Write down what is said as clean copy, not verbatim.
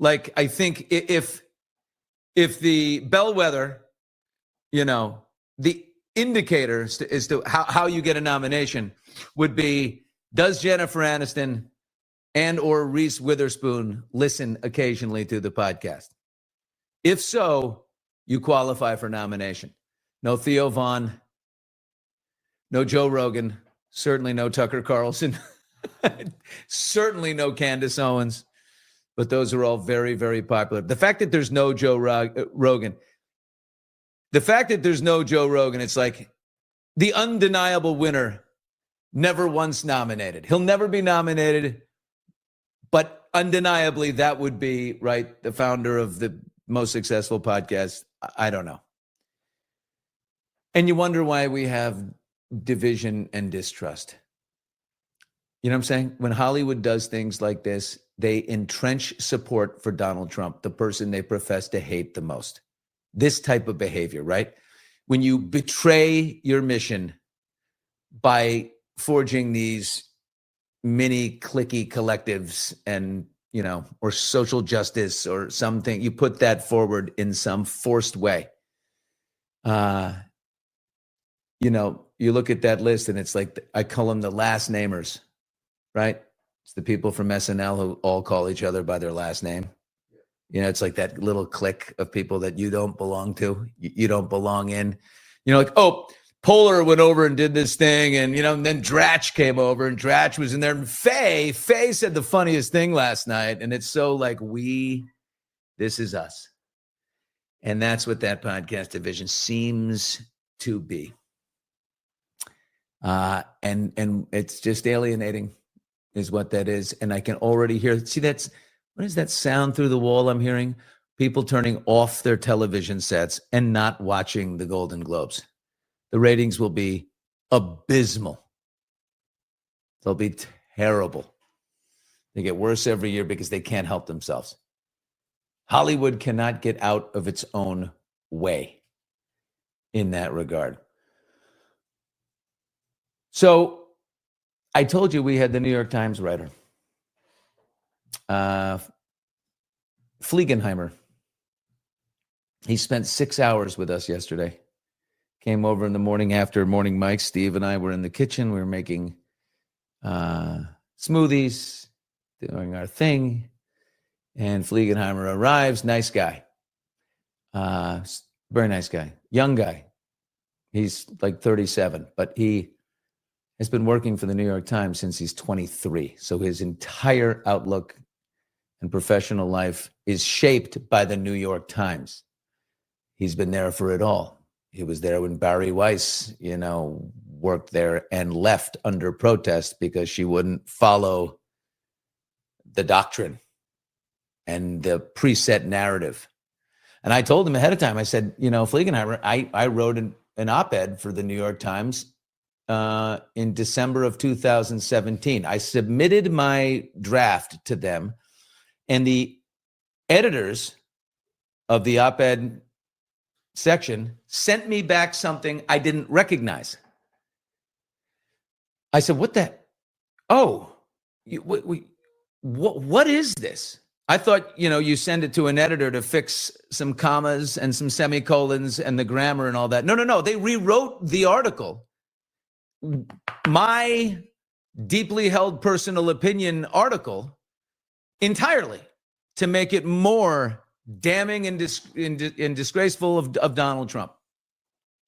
Like, I think if the bellwether, the indicator as to how you get a nomination would be, does Jennifer Aniston and or Reese Witherspoon listen occasionally to the podcast? If so, you qualify for nomination. No Theo Vaughn, no Joe Rogan, certainly no Tucker Carlson, certainly no Candace Owens, but those are all very, very popular. The fact that there's no Joe Rogan, it's like the undeniable winner, never once nominated. He'll never be nominated, but undeniably that would be, right, the founder of the most successful podcast. I don't know. And you wonder why we have division and distrust. You know what I'm saying? When Hollywood does things like this, they entrench support for Donald Trump, the person they profess to hate the most. This type of behavior, right? When you betray your mission by forging these mini cliquey collectives and, or social justice or something, you put that forward in some forced way. You look at that list and it's like, I call them the last namers, right? It's the people from SNL who all call each other by their last name. It's like that little clique of people that you don't belong to, you don't belong in. Like, oh, Polar went over and did this thing, and and then Dratch came over, and Dratch was in there. And Faye said the funniest thing last night, and it's so like this is us, and that's what that podcast division seems to be. And it's just alienating, is what that is. And I can already hear. See, what is that sound through the wall I'm hearing? People turning off their television sets and not watching the Golden Globes. The ratings will be abysmal. They'll be terrible. They get worse every year because they can't help themselves. Hollywood cannot get out of its own way in that regard. So I told you we had the New York Times writer, Fliegenheimer. He spent 6 hours with us yesterday. Came over in the morning after morning mic. Steve and I were in the kitchen. We were making smoothies, doing our thing. And Fliegenheimer arrives. Nice guy. Very nice guy. Young guy. He's like 37, but he has been working for the New York Times since he's 23. So his entire outlook and professional life is shaped by the New York Times. He's been there for it all. He was there when Barry Weiss, worked there and left under protest because she wouldn't follow the doctrine and the preset narrative. And I told him ahead of time, I said, Fliegenheimer, I wrote an op-ed for the New York Times in December of 2017. I submitted my draft to them, and the editors of the op-ed section sent me back something I didn't recognize. I said, what the? Oh, what is this? I thought, you send it to an editor to fix some commas and some semicolons and the grammar and all that. No. They rewrote the article. My deeply held personal opinion article entirely to make it more damning and disgraceful of Donald Trump.